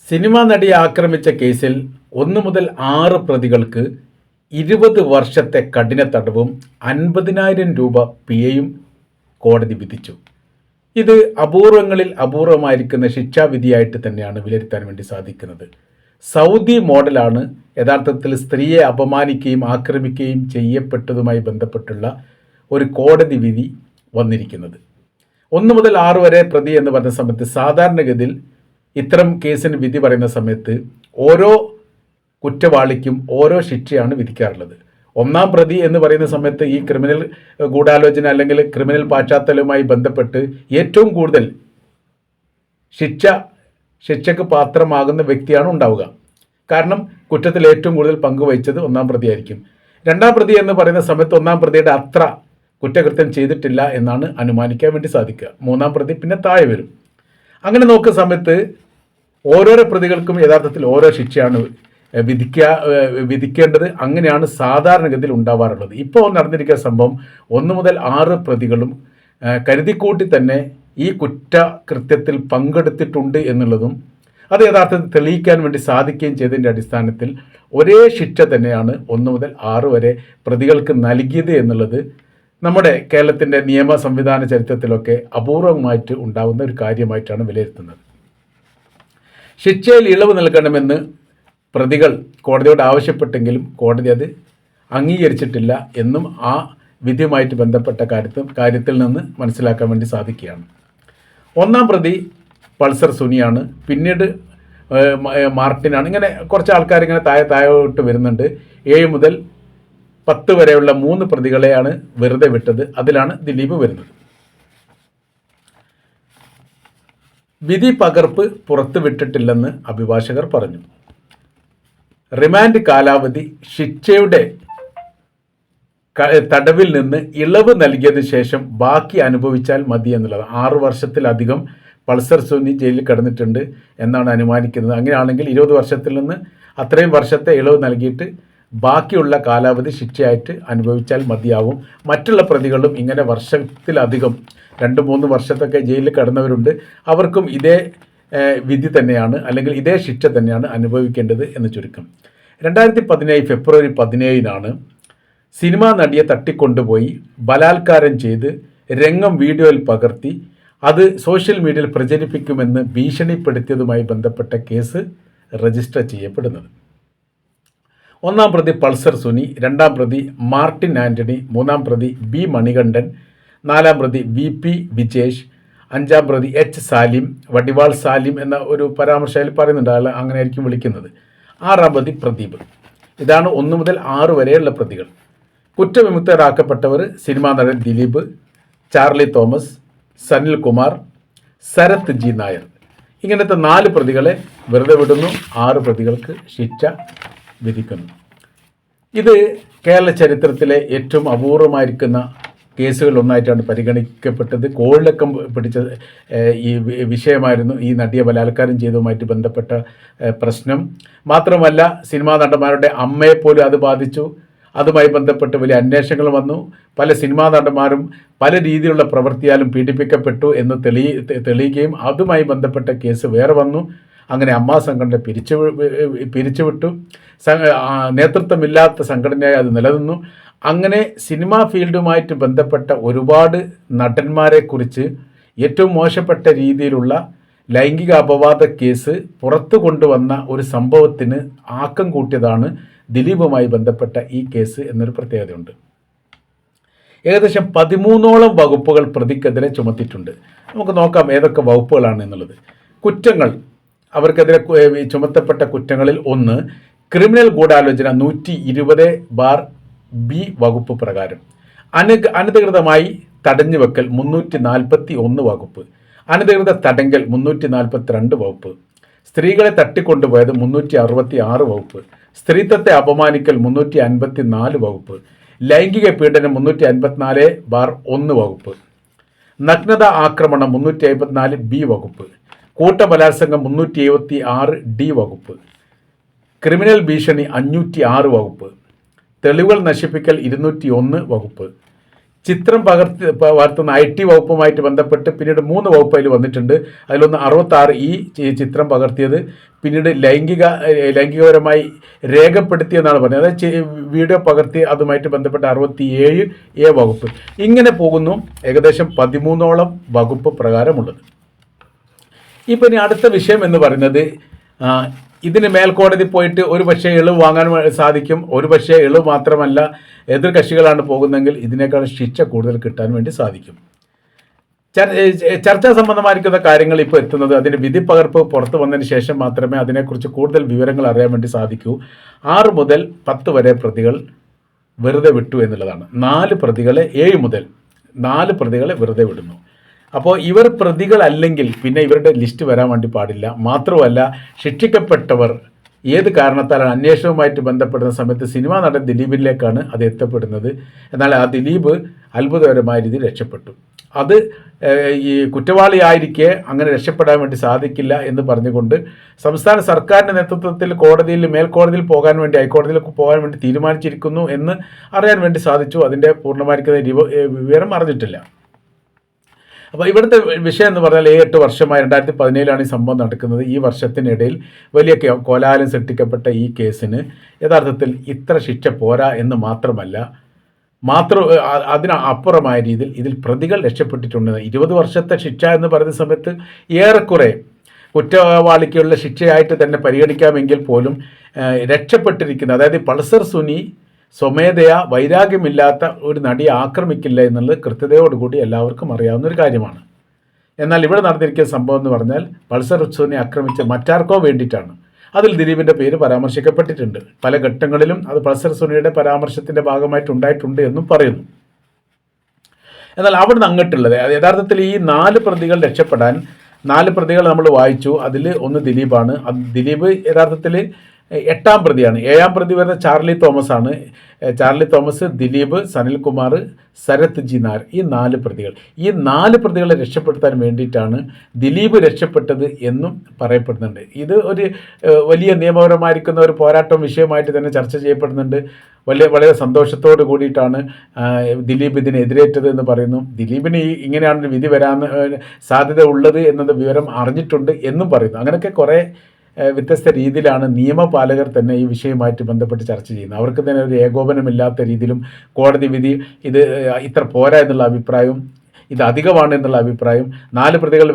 Cinema നടിയെ ആക്രമിച്ച കേസിൽ 1 മുതൽ 6 പ്രതികൾക്ക് 20 വർഷത്തെ കഠിന തടവും 50,000 രൂപ പിഴയും കോടതി വിധിച്ചു. ഇത് അപൂർവങ്ങളിൽ അപൂർവമായിരിക്കുന്ന ശിക്ഷാവിധിയായിട്ട് തന്നെയാണ് വിലയിരുത്താൻ വേണ്ടി സാധിക്കുന്നത്. സൗദി മോഡലാണ് യഥാർത്ഥത്തിൽ സ്ത്രീയെ അപമാനിക്കുകയും ആക്രമിക്കുകയും ചെയ്യപ്പെട്ടതുമായി ബന്ധപ്പെട്ടുള്ള ഒരു കോടതി വിധി വന്നിരിക്കുന്നത്. 1 മുതൽ 6 വരെ പ്രതി എന്ന് പറഞ്ഞ സമയത്ത് സാധാരണഗതിയിൽ ഇത്തരം കേസിന് വിധി പറയുന്ന സമയത്ത് ഓരോ കുറ്റവാളിക്കും ഓരോ ശിക്ഷയാണ് വിധിക്കാറുള്ളത്. 1-ാം പ്രതി എന്ന് പറയുന്ന സമയത്ത് ഈ ക്രിമിനൽ ഗൂഢാലോചന അല്ലെങ്കിൽ ക്രിമിനൽ പശ്ചാത്തലവുമായി ബന്ധപ്പെട്ട് ഏറ്റവും കൂടുതൽ ശിക്ഷയ്ക്ക് പാത്രമാകുന്ന വ്യക്തിയാണ് ഉണ്ടാവുക. കാരണം കുറ്റത്തിൽ ഏറ്റവും കൂടുതൽ പങ്കുവഹിച്ചത് 1-ാം പ്രതിയായിരിക്കും. 2-ാം പ്രതി എന്ന് പറയുന്ന സമയത്ത് 1-ാം പ്രതിയുടെ അത്ര കുറ്റകൃത്യം ചെയ്തിട്ടില്ല എന്നാണ് അനുമാനിക്കാൻ വേണ്ടി സാധിക്കുക. 3-ാം പ്രതി പിന്നെ താഴെ വരും. അങ്ങനെ നോക്കുന്ന സമയത്ത് ഓരോരോ പ്രതികൾക്കും യഥാർത്ഥത്തിൽ ഓരോ ശിക്ഷയാണ് വിധിക്കേണ്ടത്. അങ്ങനെയാണ് സാധാരണഗതിയിൽ ഉണ്ടാവാറുള്ളത്. ഇപ്പോൾ നടന്നിരിക്കുന്ന സംഭവം 1 മുതൽ 6 പ്രതികളും കരുതിക്കൂട്ടി തന്നെ ഈ കുറ്റകൃത്യത്തിൽ പങ്കെടുത്തിട്ടുണ്ട് എന്നുള്ളതും അത് യഥാർത്ഥത്തിൽ തെളിയിക്കാൻ വേണ്ടി സാധിക്കുകയും ചെയ്തതിൻ്റെ അടിസ്ഥാനത്തിൽ ഒരേ ശിക്ഷ തന്നെയാണ് 1 മുതൽ 6 വരെ പ്രതികൾക്ക് നൽകിയത് എന്നുള്ളത് നമ്മുടെ കേരളത്തിൻ്റെ നിയമ സംവിധാന ചരിത്രത്തിലൊക്കെ അപൂർവമായിട്ട് ഉണ്ടാകുന്ന ഒരു കാര്യമായിട്ടാണ് വിലയിരുത്തുന്നത്. ശിക്ഷയിൽ ഇളവ് നൽകണമെന്ന് പ്രതികൾ കോടതിയോട് ആവശ്യപ്പെട്ടെങ്കിലും കോടതി അത് അംഗീകരിച്ചിട്ടില്ല എന്നും ആ വിധിയുമായിട്ട് ബന്ധപ്പെട്ട കാര്യത്തിൽ നിന്ന് മനസ്സിലാക്കാൻ വേണ്ടി സാധിക്കുകയാണ്. 1-ാം പ്രതി പൾസർ സുനിയാണ്, പിന്നീട് മാർട്ടിനാണ്. ഇങ്ങനെ കുറച്ച് ആൾക്കാർ ഇങ്ങനെ താഴോട്ട് വരുന്നുണ്ട്. 7 മുതൽ 10 വരെയുള്ള 3 പ്രതികളെയാണ് വെറുതെ വിട്ടത്. അതിലാണ് ദിലീപ് വരുന്നത്. വിധി പകർപ്പ് പുറത്തുവിട്ടിട്ടില്ലെന്ന് അഭിഭാഷകർ പറഞ്ഞു. റിമാൻഡ് കാലാവധി ശിക്ഷയുടെ തടവിൽ നിന്ന് ഇളവ് നൽകിയതിനു ശേഷം ബാക്കി അനുഭവിച്ചാൽ മതി എന്നുള്ളത്. 6 വർഷത്തിലധികം പൾസർ സുനി ജയിലിൽ കിടന്നിട്ടുണ്ട് എന്നാണ് അനുമാനിക്കുന്നത്. അങ്ങനെയാണെങ്കിൽ 20 വർഷത്തിൽ നിന്ന് അത്രയും വർഷത്തെ ഇളവ് നൽകിയിട്ട് ബാക്കിയുള്ള കാലാവധി ശിക്ഷയായിട്ട് അനുഭവിച്ചാൽ മതിയാവും. മറ്റുള്ള പ്രതികളും ഇങ്ങനെ വർഷത്തിലധികം 2-3 വർഷത്തൊക്കെ ജയിലിൽ കിടന്നവരുണ്ട്. അവർക്കും ഇതേ വിധി തന്നെയാണ് അല്ലെങ്കിൽ ഇതേ ശിക്ഷ തന്നെയാണ് അനുഭവിക്കേണ്ടത് എന്ന് ചുരുക്കം. 2017 ഫെബ്രുവരി 17 സിനിമാ നടിയെ തട്ടിക്കൊണ്ടുപോയി ബലാത്കാരം ചെയ്ത് രംഗം വീഡിയോയിൽ പകർത്തി അത് സോഷ്യൽ മീഡിയയിൽ പ്രചരിപ്പിക്കുമെന്ന് ഭീഷണിപ്പെടുത്തിയതുമായി ബന്ധപ്പെട്ട കേസ് രജിസ്റ്റർ ചെയ്യപ്പെടുന്നത്. 1-ാം പ്രതി പൾസർ സുനി, 2-ാം പ്രതി മാർട്ടിൻ ആൻ്റണി, 3-ാം പ്രതി ബി മണികണ്ഠൻ, 4-ാം പ്രതി VP വിജേഷ്, 5-ാം പ്രതി H സാലിം, വടിവാൾ സാലിം എന്ന ഒരു പരാമർശയിൽ പറയുന്നുണ്ട്, അങ്ങനെ ആയിരിക്കും വിളിക്കുന്നത്. 6-ാം പ്രതി പ്രദീപ്. ഇതാണ് 1 മുതൽ 6 വരെയുള്ള പ്രതികൾ. കുറ്റവിമുക്തരാക്കപ്പെട്ടവർ സിനിമാ നടൻ ദിലീപ്, ചാർലി തോമസ്, സനിൽ കുമാർ, ശരത് ജി നായർ. ഇങ്ങനത്തെ 4 പ്രതികളെ വെറുതെ വിടുന്നു. 6 പ്രതികൾക്ക് ശിക്ഷ വിധിക്കുന്നു. ഇത് കേരള ചരിത്രത്തിലെ ഏറ്റവും അപൂർവമായിരിക്കുന്ന കേസുകളിലൊന്നായിട്ടാണ് പരിഗണിക്കപ്പെട്ടത്. കോളിളക്കം പിടിച്ച ഈ വിഷയമായിരുന്നു ഈ നടിയെ ബലാത്കാരം ചെയ്തതുമായിട്ട് ബന്ധപ്പെട്ട പ്രശ്നം. മാത്രമല്ല സിനിമാ നടന്മാരുടെ അമ്മയെപ്പോലും അത് ബാധിച്ചു. അതുമായി ബന്ധപ്പെട്ട് വലിയ അന്വേഷണങ്ങൾ വന്നു. പല സിനിമാ നടന്മാരും പല രീതിയിലുള്ള പ്രവൃത്തിയാലും പീഡിപ്പിക്കപ്പെട്ടു എന്ന് തെളിയുകയും അതുമായി ബന്ധപ്പെട്ട കേസ് വേറെ വന്നു. അങ്ങനെ അമ്മാ സംഘടന പിരിച്ചുവിട്ടു. നേതൃത്വമില്ലാത്ത സംഘടനയായി അത് നിലനിന്നു. അങ്ങനെ സിനിമാ ഫീൽഡുമായിട്ട് ബന്ധപ്പെട്ട ഒരുപാട് നടന്മാരെക്കുറിച്ച് ഏറ്റവും മോശപ്പെട്ട രീതിയിലുള്ള ലൈംഗിക അപവാദ കേസ് പുറത്തു കൊണ്ടുവന്ന ഒരു സംഭവത്തിന് ആക്കം കൂട്ടിയതാണ് ദിലീപുമായി ബന്ധപ്പെട്ട ഈ കേസ് എന്നൊരു പ്രത്യേകതയുണ്ട്. ഏകദേശം 13ഓളം വകുപ്പുകൾ പ്രതിക്കെതിരെ ചുമത്തിയിട്ടുണ്ട്. നമുക്ക് നോക്കാം ഏതൊക്കെ വകുപ്പുകളാണ് എന്നുള്ളത്. കുറ്റങ്ങൾ, അവർക്കെതിരെ ചുമത്തപ്പെട്ട കുറ്റങ്ങളിൽ ഒന്ന് ക്രിമിനൽ ഗൂഢാലോചന 120(b) വകുപ്പ് പ്രകാരം, അനധികൃതമായി തടഞ്ഞു വെക്കൽ 341 വകുപ്പ്, അനധികൃത തടങ്കൽ 342 വകുപ്പ്, സ്ത്രീകളെ തട്ടിക്കൊണ്ടുപോയത് 366 വകുപ്പ്, സ്ത്രീത്വത്തെ അപമാനിക്കൽ 354 വകുപ്പ്, ലൈംഗിക പീഡനം 354(1) വകുപ്പ്, നഗ്നത ആക്രമണം 354(b) വകുപ്പ്, കൂട്ടബലാത്സംഗം 376(d) വകുപ്പ്, ക്രിമിനൽ ഭീഷണി 506 വകുപ്പ്, തെളിവുകൾ നശിപ്പിക്കൽ 201 വകുപ്പ്, ചിത്രം പകർത്തുന്ന IT വകുപ്പുമായിട്ട് ബന്ധപ്പെട്ട് പിന്നീട് 3 വകുപ്പ് അതിൽ വന്നിട്ടുണ്ട്. അതിലൊന്ന് 66 ഈ ചിത്രം പകർത്തിയത്, പിന്നീട് ലൈംഗികപരമായി രേഖപ്പെടുത്തിയെന്നാണ് പറഞ്ഞത്. അതായത് വീഡിയോ പകർത്തി അതുമായിട്ട് ബന്ധപ്പെട്ട് 67A വകുപ്പ്. ഇങ്ങനെ പോകുന്നു ഏകദേശം 13ഓളം വകുപ്പ് പ്രകാരമുള്ളത്. ഇപ്പം ഇനി അടുത്ത വിഷയം എന്ന് പറയുന്നത്, ഇതിന് മേൽക്കോടതി പോയിട്ട് ഒരു പക്ഷേ ഇളവ് വാങ്ങാൻ സാധിക്കും. ഒരു പക്ഷേ ഇളവ് മാത്രമല്ല, എതിർ കക്ഷികളാണ് പോകുന്നതെങ്കിൽ ഇതിനേക്കാൾ ശിക്ഷ കൂടുതൽ കിട്ടാൻ വേണ്ടി സാധിക്കും. ചർച്ചാ സംബന്ധമായിരിക്കുന്ന കാര്യങ്ങൾ ഇപ്പോൾ എത്തുന്നത് അതിൻ്റെ വിധി പകർപ്പ് പുറത്തു വന്നതിന് ശേഷം മാത്രമേ അതിനെക്കുറിച്ച് കൂടുതൽ വിവരങ്ങൾ അറിയാൻ വേണ്ടി സാധിക്കൂ. 6 മുതൽ 10 വരെ പ്രതികൾ വെറുതെ വിട്ടു എന്നുള്ളതാണ്. 7 മുതൽ 4 പ്രതികളെ വെറുതെ വിടുന്നു. അപ്പോൾ ഇവർ പ്രതികളല്ലെങ്കിൽ പിന്നെ ഇവരുടെ ലിസ്റ്റ് വരാൻ വേണ്ടി പാടില്ല. മാത്രമല്ല, ശിക്ഷിക്കപ്പെട്ടവർ ഏത് കാരണത്താലാണ് അന്വേഷണവുമായിട്ട് ബന്ധപ്പെടുന്ന സമയത്ത് സിനിമാ നടൻ ദിലീപിലേക്കാണ് അത് എത്തപ്പെടുന്നത്. എന്നാൽ ആ ദിലീപ് അത്ഭുതകരമായ രീതിയിൽ രക്ഷപ്പെട്ടു. അത് ഈ കുറ്റവാളിയായിരിക്കെ അങ്ങനെ രക്ഷപ്പെടാൻ വേണ്ടി സാധിക്കില്ല എന്ന് പറഞ്ഞുകൊണ്ട് സംസ്ഥാന സർക്കാരിൻ്റെ നേതൃത്വത്തിൽ മേൽക്കോടതിയിൽ പോകാൻ വേണ്ടി, ഹൈക്കോടതിയിലേക്ക് പോകാൻ വേണ്ടി തീരുമാനിച്ചിരിക്കുന്നു എന്ന് അറിയാൻ വേണ്ടി സാധിച്ചു. അതിൻ്റെ പൂർണ്ണമായിരിക്കുന്ന വിവരം അറിഞ്ഞിട്ടില്ല. അപ്പോൾ ഇവിടുത്തെ വിഷയം എന്ന് പറഞ്ഞാൽ 7-8 വർഷമായി 2017 ഈ സംഭവം നടക്കുന്നത്. ഈ വർഷത്തിനിടയിൽ വലിയ കോലാഹലം സൃഷ്ടിക്കപ്പെട്ട ഈ കേസിന് യഥാർത്ഥത്തിൽ ഇത്ര ശിക്ഷ പോരാ എന്ന് മാത്രമല്ല, അതിനപ്പുറമായ രീതിയിൽ ഇതിൽ പ്രതികൾ രക്ഷപ്പെട്ടിട്ടുണ്ട്. 20 വർഷത്തെ ശിക്ഷ എന്ന് പറയുന്ന സമയത്ത് ഏറെക്കുറെ കുറ്റവാളിക്കുള്ള ശിക്ഷയായിട്ട് തന്നെ പരിഗണിക്കാമെങ്കിൽ പോലും രക്ഷപ്പെട്ടിരിക്കുന്ന, അതായത് പൾസർ സുനി സ്വമേധയാ വൈരാഗ്യമില്ലാത്ത ഒരു നടിയെ ആക്രമിക്കില്ല എന്നുള്ളത് കൃത്യതയോടുകൂടി എല്ലാവർക്കും അറിയാവുന്ന ഒരു കാര്യമാണ്. എന്നാൽ ഇവിടെ നടന്നിരിക്കുന്ന സംഭവം എന്ന് പറഞ്ഞാൽ പൾസർ സുനിയെ ആക്രമിച്ച മറ്റാർക്കോ വേണ്ടിയിട്ടാണ്. അതിൽ ദിലീപിൻ്റെ പേര് പരാമർശിക്കപ്പെട്ടിട്ടുണ്ട്. പല ഘട്ടങ്ങളിലും അത് പൾസർ സുനിയുടെ പരാമർശത്തിൻ്റെ ഭാഗമായിട്ടുണ്ടായിട്ടുണ്ട് എന്നും പറയുന്നു. എന്നാൽ അവിടെ നിന്ന് അങ്ങോട്ടുള്ളത് യഥാർത്ഥത്തിൽ ഈ 4 പ്രതികൾ രക്ഷപ്പെടാൻ 4 പ്രതികൾ നമ്മൾ വായിച്ചു. അതിൽ ഒന്ന് ദിലീപാണ്. ദിലീപ് യഥാർത്ഥത്തിൽ 8ാം പ്രതിയാണ്. 7ാം പ്രതി വരുന്ന ചാർലി തോമസ് ആണ്. ചാർലി തോമസ്, ദിലീപ്, സനിൽകുമാർ, ശരത് ജി നായർ, ഈ 4 പ്രതികൾ. ഈ 4 പ്രതികളെ രക്ഷപ്പെടുത്താൻ വേണ്ടിയിട്ടാണ് ദിലീപ് രക്ഷപ്പെട്ടത് എന്നും പറയപ്പെടുന്നുണ്ട്. ഇത് ഒരു വലിയ നിയമപരമായിരിക്കുന്ന ഒരു പോരാട്ടം വിഷയമായിട്ട് തന്നെ ചർച്ച ചെയ്യപ്പെടുന്നുണ്ട്. വളരെ സന്തോഷത്തോട് കൂടിയിട്ടാണ് ദിലീപ് ഇതിനെതിരേറ്റത് എന്ന് പറയുന്നു. ദിലീപിന് ഇങ്ങനെയാണ് വിധി വരാൻ സാധ്യത ഉള്ളത് എന്നത് വിവരം അറിഞ്ഞിട്ടുണ്ട് എന്നും പറയുന്നു. അങ്ങനെയൊക്കെ കുറേ വ്യത്യസ്ത രീതിയിലാണ് നിയമപാലകർ തന്നെ ഈ വിഷയവുമായിട്ട് ബന്ധപ്പെട്ട് ചർച്ച ചെയ്യുന്നത്. അവർക്ക് തന്നെ ഒരു ഏകോപനമില്ലാത്ത രീതിയിലും കോടതി വിധി ഇത് ഇത്ര പോരാ എന്നുള്ള അഭിപ്രായവും ഇത് അധികമാണ് എന്നുള്ള അഭിപ്രായം, 4 പ്രതികൾ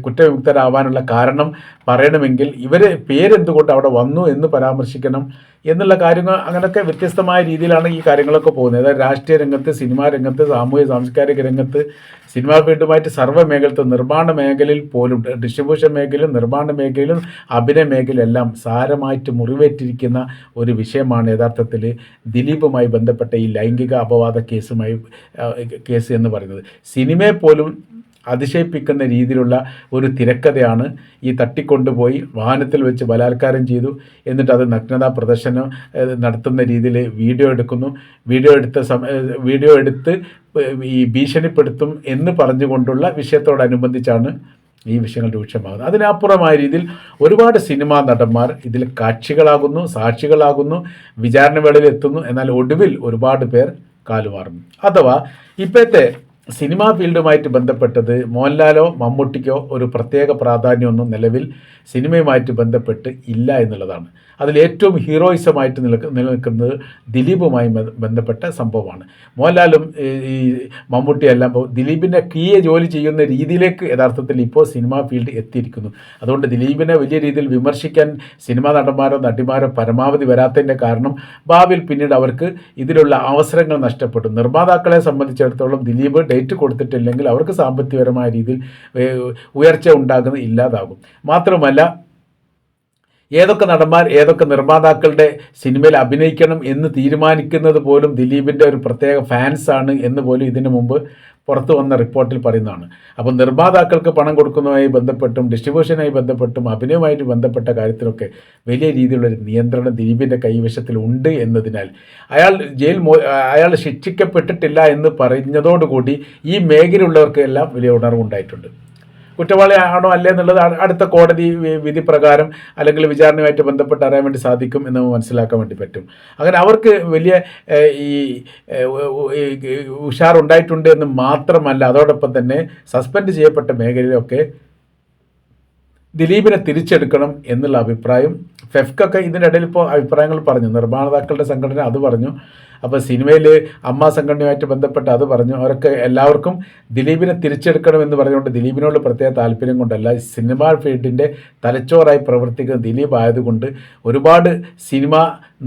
കുറ്റവിമുക്തരാവാനുള്ള കാരണം പറയണമെങ്കിൽ ഇവരെ പേരെന്തുകൊണ്ട് അവിടെ വന്നു എന്ന് പരാമർശിക്കണം എന്നുള്ള കാര്യങ്ങൾ, അങ്ങനെയൊക്കെ വ്യത്യസ്തമായ രീതിയിലാണ് ഈ കാര്യങ്ങളൊക്കെ പോകുന്നത്. അതായത് രാഷ്ട്രീയ രംഗത്ത്, സിനിമാ രംഗത്ത്, സാമൂഹ്യ സാംസ്കാരിക രംഗത്ത്, സിനിമാ ഫീൽഡുമായിട്ട് സർവ്വ മേഖലത്ത്, നിർമ്മാണ മേഖലയിൽ പോലും, ഡിസ്ട്രിബ്യൂഷൻ മേഖലയിലും നിർമ്മാണ മേഖലയിലും അഭിനയ മേഖലയിലെല്ലാം സാരമായിട്ട് മുറിവേറ്റിരിക്കുന്ന ഒരു വിഷയമാണ് യഥാർത്ഥത്തിൽ ദിലീപുമായി ബന്ധപ്പെട്ട ഈ ലൈംഗിക അപവാദ കേസ് എന്ന് പറയുന്നത്. സിനിമയെ പോലും അതിശയിപ്പിക്കുന്ന രീതിയിലുള്ള ഒരു തിരക്കഥയാണ് ഈ തട്ടിക്കൊണ്ടുപോയി വാഹനത്തിൽ വെച്ച് ബലാത്കാരം ചെയ്തു, എന്നിട്ട് അത് നഗ്നതാ പ്രദർശനം നടത്തുന്ന രീതിയിൽ വീഡിയോ എടുത്ത് ഈ ഭീഷണിപ്പെടുത്തും എന്ന് പറഞ്ഞുകൊണ്ടുള്ള വിഷയത്തോടനുബന്ധിച്ചാണ് ഈ വിഷയങ്ങൾ രൂക്ഷമാകുന്നത്. അതിനപ്പുറമായ രീതിയിൽ ഒരുപാട് സിനിമാ നടന്മാർ ഇതിൽ കാക്ഷികളാകുന്നു, സാക്ഷികളാകുന്നു, വിചാരണ വേളയിൽ എത്തുന്നു. എന്നാൽ ഒടുവിൽ ഒരുപാട് പേർ കാലുമാറുന്നു. അഥവാ ഇപ്പോഴത്തെ സിനിമാ ഫീൽഡുമായിട്ട് ബന്ധപ്പെട്ടത് മോഹൻലാലോ മമ്മൂട്ടിക്കോ ഒരു പ്രത്യേക പ്രാധാന്യമൊന്നും നിലവിൽ സിനിമയുമായിട്ട് ബന്ധപ്പെട്ട് ഇല്ല എന്നുള്ളതാണ്. അതിൽ ഏറ്റവും ഹീറോയിസമായിട്ട് നിലനിൽക്കുന്നത് ദിലീപുമായി ബന്ധപ്പെട്ട സംഭവമാണ്. മോഹൻലാലും ഈ മമ്മൂട്ടിയെല്ലാം ദിലീപിൻ്റെ കീയെ ജോലി ചെയ്യുന്ന രീതിയിലേക്ക് യഥാർത്ഥത്തിൽ ഇപ്പോൾ സിനിമാ ഫീൽഡ് എത്തിയിരിക്കുന്നു. അതുകൊണ്ട് ദിലീപിനെ വലിയ രീതിയിൽ വിമർശിക്കാൻ സിനിമാ നടന്മാരോ നടിമാരോ പരമാവധി വരാത്തതിൻ്റെ കാരണം ഭാവിയിൽ പിന്നീട് അവർക്ക് ഇതിലുള്ള അവസരങ്ങൾ നഷ്ടപ്പെടും. നിർമ്മാതാക്കളെ സംബന്ധിച്ചിടത്തോളം ദിലീപ് ഡേറ്റ് കൊടുത്തിട്ടില്ലെങ്കിൽ അവർക്ക് സാമ്പത്തികപരമായ രീതിയിൽ ഉയർച്ച ഇല്ലാതാകും. മാത്രമല്ല, ഏതൊക്കെ നടന്മാർ ഏതൊക്കെ നിർമ്മാതാക്കളുടെ സിനിമയിൽ അഭിനയിക്കണം എന്ന് തീരുമാനിക്കുന്നത് പോലും ദിലീപിൻ്റെ ഒരു പ്രത്യേക ഫാൻസാണ് എന്ന് പോലും ഇതിനു മുമ്പ് പുറത്തു വന്ന റിപ്പോർട്ടിൽ പറയുന്നതാണ്. അപ്പോൾ നിർമ്മാതാക്കൾക്ക് പണം കൊടുക്കുന്നതുമായി ബന്ധപ്പെട്ടും ഡിസ്ട്രിബ്യൂഷനുമായി ബന്ധപ്പെട്ടും അഭിനയവുമായിട്ട് ബന്ധപ്പെട്ട കാര്യത്തിലൊക്കെ വലിയ രീതിയിലുള്ളൊരു നിയന്ത്രണം ദിലീപിൻ്റെ കൈവശത്തിലുണ്ട് എന്നതിനാൽ അയാൾ ശിക്ഷിക്കപ്പെട്ടിട്ടില്ല എന്ന് പറഞ്ഞതോടുകൂടി ഈ മേഖലയുള്ളവർക്കെല്ലാം വലിയ ഉണർവുണ്ടായിട്ടുണ്ട്. കുറ്റവാളി ആണോ അല്ലേ എന്നുള്ളത് അടുത്ത കോടതി വിധി പ്രകാരം അല്ലെങ്കിൽ വിചാരണയുമായിട്ട് ബന്ധപ്പെട്ട് അറിയാൻ വേണ്ടി സാധിക്കും എന്ന് മനസ്സിലാക്കാൻ വേണ്ടി പറ്റും. അങ്ങനെ അവർക്ക് വലിയ ഈ ഉഷാറുണ്ടായിട്ടുണ്ട് എന്ന് മാത്രമല്ല, അതോടൊപ്പം തന്നെ സസ്പെൻഡ് ചെയ്യപ്പെട്ട മേഖലയിലൊക്കെ ദിലീപിനെ തിരിച്ചെടുക്കണം എന്നുള്ള അഭിപ്രായം ഫെഫ്കൊക്കെ ഇതിനിടയിൽ ഇപ്പോൾ അഭിപ്രായങ്ങൾ പറഞ്ഞു. നിർമ്മാതാക്കളുടെ സംഘടന അത് പറഞ്ഞു. അപ്പോൾ സിനിമയിൽ അമ്മ സംഘടനയുമായിട്ട് ബന്ധപ്പെട്ട് അത് പറഞ്ഞു. അവരൊക്കെ എല്ലാവർക്കും ദിലീപിനെ തിരിച്ചെടുക്കണമെന്ന് പറഞ്ഞുകൊണ്ട് ദിലീപിനോട് പ്രത്യേക താല്പര്യം കൊണ്ടല്ല, സിനിമാ ഫീൽഡിൻ്റെ തലച്ചോറായി പ്രവർത്തിക്കുന്ന ദിലീപ് ആയതുകൊണ്ട് ഒരുപാട് സിനിമ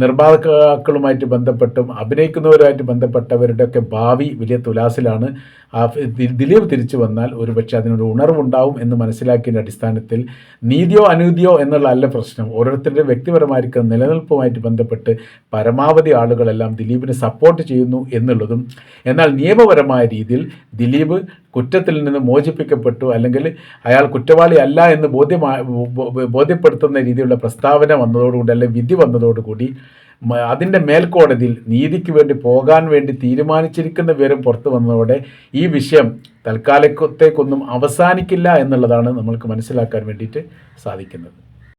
നിർമ്മാതാക്കളുമായിട്ട് ബന്ധപ്പെട്ടും അഭിനയിക്കുന്നവരുമായിട്ട് ബന്ധപ്പെട്ടവരുടെയൊക്കെ ഭാവി വലിയ തുലാസിലാണ്. ദിലീപ് തിരിച്ചു വന്നാൽ ഒരുപക്ഷെ അതിനൊരു ഉണർവുണ്ടാവും എന്ന് മനസ്സിലാക്കിയതിൻ്റെ അടിസ്ഥാനത്തിൽ നീതിയോ അനീതിയോ എന്നുള്ള അല്ല പ്രശ്നം, ഓരോരുത്തരുടെ വ്യക്തിപരമായിരിക്കുന്ന നിലനിൽപ്പുമായിട്ട് ബന്ധപ്പെട്ട് പരമാവധി ആളുകളെല്ലാം ദിലീപിനെ സപ്പോർട്ട് ചെയ്യുന്നു എന്നുള്ളതും, എന്നാൽ നിയമപരമായ രീതിയിൽ ദിലീപ് കുറ്റത്തിൽ നിന്ന് മോചിപ്പിക്കപ്പെട്ടു അല്ലെങ്കിൽ അയാൾ കുറ്റവാളി അല്ല എന്ന് ബോധ്യപ്പെടുത്തുന്ന രീതിയിലുള്ള പ്രസ്താവന വന്നതോടുകൂടി അല്ലെങ്കിൽ വിധി വന്നതോടുകൂടി അതിൻ്റെ മേൽക്കോടതിയിൽ നീതിക്ക് വേണ്ടി പോകാൻ വേണ്ടി തീരുമാനിച്ചിരിക്കുന്ന വിവരം പുറത്തു വന്നതോടെ ഈ വിഷയം തൽക്കാലത്തേക്കൊന്നും അവസാനിക്കില്ല എന്നുള്ളതാണ് നമ്മൾക്ക് മനസ്സിലാക്കാൻ വേണ്ടിയിട്ട് സാധിക്കുന്നത്.